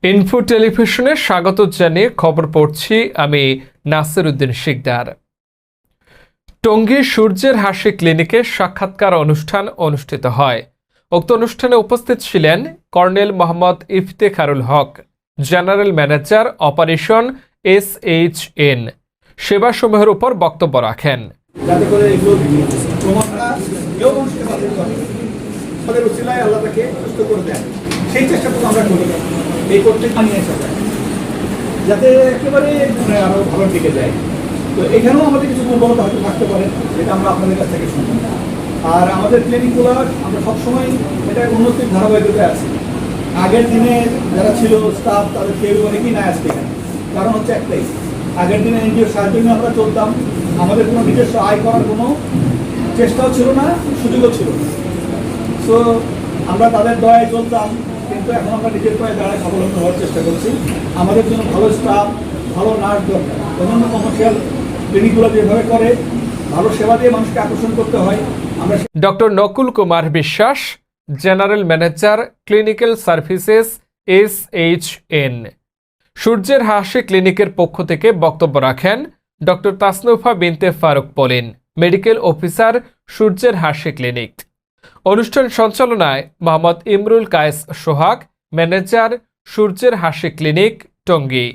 Info টেলিভিশনে স্বাগত জানিয়ে খবর পড়ছি আমি নাসির উদ্দিন শিকদার। টঙ্গী সূর্যের হাসি ক্লিনিকে সাক্ষাৎকার অনুষ্ঠান অনুষ্ঠিত হয়। উক্ত অনুষ্ঠানে উপস্থিত ছিলেন কর্নেল মোহাম্মদ ইফতেখারুল হক, জেনারেল ম্যানেজার অপারেশন SHN। সেবাসমূহের উপর বক্তব্য রাখেন। সেই চেষ্টাটুকু আমরা করি এই করতে নিয়ে আসা যায় যাতে একেবারে আরো ভালোর দিকে যায়। তো এখানেও আমাদের কিছু দুর্বলতা হয়তো থাকতে পারে, যেটা আমরা আপনাদের কাছ থেকে শুনবো। আর আমাদের ক্লিনিকগুলো আমরা সবসময় এটা উন্নতির ধারাবাহিকতায় আছি। আগের দিনে যারা ছিল স্টাফ তাদের কেউ অনেকেই নাই আজকে এখানে। কারণ হচ্ছে একটাই, আগের দিনে এনজিওর সাহায্য নিয়ে আমরা চলতাম, আমাদের কোনো নিজস্ব আয় করার কোনো চেষ্টাও ছিল না, সুযোগও ছিল না। সো আমরা তাদের দয়ায় চলতাম, কিন্তু এখন আমরা নিজের পায়ে দাঁড়ায় স্বাবলম্বী হওয়ার চেষ্টা করছি। আমাদের জন্য ভালো স্টাফ, ভালো নার্স দরকার। অন্যান্য কমার্শিয়াল ক্লিনিকগুলো যেভাবে করে ভালো সেবা দিয়ে মানুষকে আকর্ষণ করতে হয়। আমরা doctor Nakul Kumar Biswas, general manager clinical services SHN। সূর্যের হাসি ক্লিনিকের পক্ষ থেকে বক্তব্য রাখেন ডক্টর তাসনুফা বিনতে ফারুক পলিন, মেডিকেল অফিসার, সূর্যের হাসি ক্লিনিক। অনুষ্ঠান সঞ্চালনায় মোহাম্মদ ইমরুল কায়েস সোহাগ, ম্যানেজার, সূর্যের হাসি ক্লিনিক, টঙ্গী।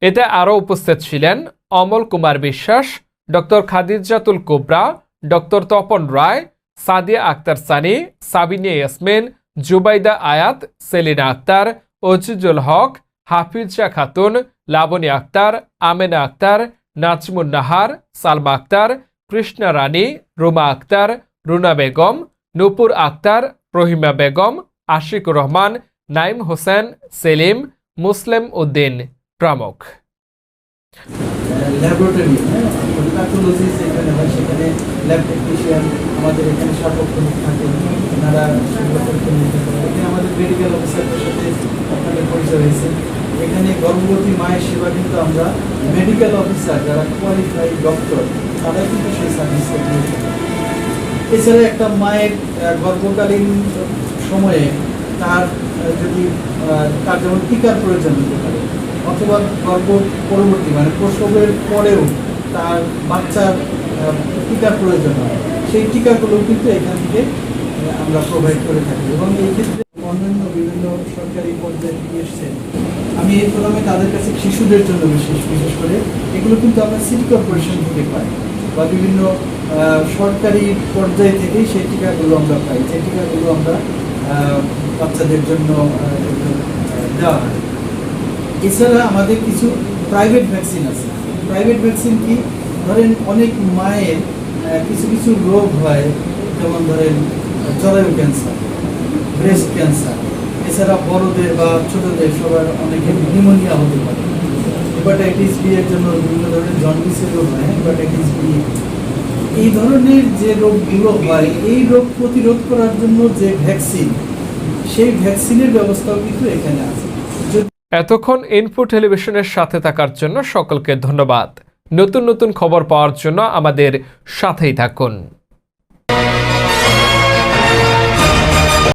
এতে আরও উপস্থিত ছিলেন অমল কুমার বিশ্বাস, ডক্টর খাদিজাতুল কুবরা, ডক্টর তপন রায়, সাদিয়া আক্তার সানি, সাবিনিয়া ইয়াসমিন, জুবাইদা আয়াত, সেলিনা আক্তার, অজিজুল হক, হাফিজা খাতুন, লাবনী আক্তার, আমেনা আক্তার, নাজমুন নাহার, সালমা আক্তার, কৃষ্ণা রানী, রুমা আক্তার, রুনা বেগম, নূপুর আক্তার, রহিমা বেগম, আশিকুর রহমান, নাইম হোসেন, সেলিম, মুসলিম উদ্দিন প্রমুখ। ল্যাবরেটরি প্যাথোলজি যেখানে হয় সেখানে ল্যাব টেকনিশিয়ান আমাদের এখানে সার্বক্ষণিক থাকেন, ওনারা এখানে আমাদের মেডিকেল অফিসারদের সাথে আপনাদের পরিচয় হয়েছে। এখানে গর্ভবতী মায়ের সেবা কিন্তু আমরা মেডিকেল অফিসার যারা কোয়ালিফাইড ডক্টর তারাই কিন্তু সেই সার্ভিসটা দিয়ে থাকেন। এছাড়া একটা মায়ের গর্ভকালীন সময়ে তার যদি তার যেমন টিকার প্রয়োজন হতে পারে, অথবা গর্ভ পরবর্তী মানে প্রসবের পরেও তার বাচ্চার টিকার প্রয়োজন হয়, সেই টিকাগুলো কিন্তু এখান থেকে আমরা প্রোভাইড করে থাকি। এবং এই ক্ষেত্রে অন্যান্য বিভিন্ন সরকারি পর্যায়ে এসছে, আমি এই প্রথমে তাদের কাছে শিশুদের জন্য বিশেষ করে এগুলো কিন্তু আমরা সিটি কর্পোরেশন থেকে পাই বা বিভিন্ন সরকারি পর্যায় থেকেই সেই টিকাগুলো আমরা পাই, যে টিকাগুলো আমরা বাচ্চাদের জন্য দেওয়া হয়। এছাড়া আমাদের কিছু প্রাইভেট ভ্যাকসিন আছে। প্রাইভেট ভ্যাকসিন কি, ধরেন অনেক মায়ের কিছু কিছু রোগ হয়, যেমন ধরেন জরায়ু ক্যান্সার, ব্রেস্ট ক্যান্সার, এছাড়া বড়দের বা ছোটদের সবার অনেকের নিউমোনিয়া হতে পারে। হেপাটাইটিস বি এর জন্য বিভিন্ন ধরনের জন্ডিসের রোগ হয়, হেপাটাইটিস বি। এই ধরনের যে রোগগুলো হয়, এই রোগ প্রতিরোধ করার জন্য যে ভ্যাকসিন, সেই ভ্যাকসিনের ব্যবস্থাও কিন্তু এখানে আছে। এতক্ষণ ইনফো টেলিভিশনের সাথে থাকার জন্য সকলকে ধন্যবাদ। নতুন নতুন খবর পাওয়ার জন্য আমাদের সাথেই থাকুন।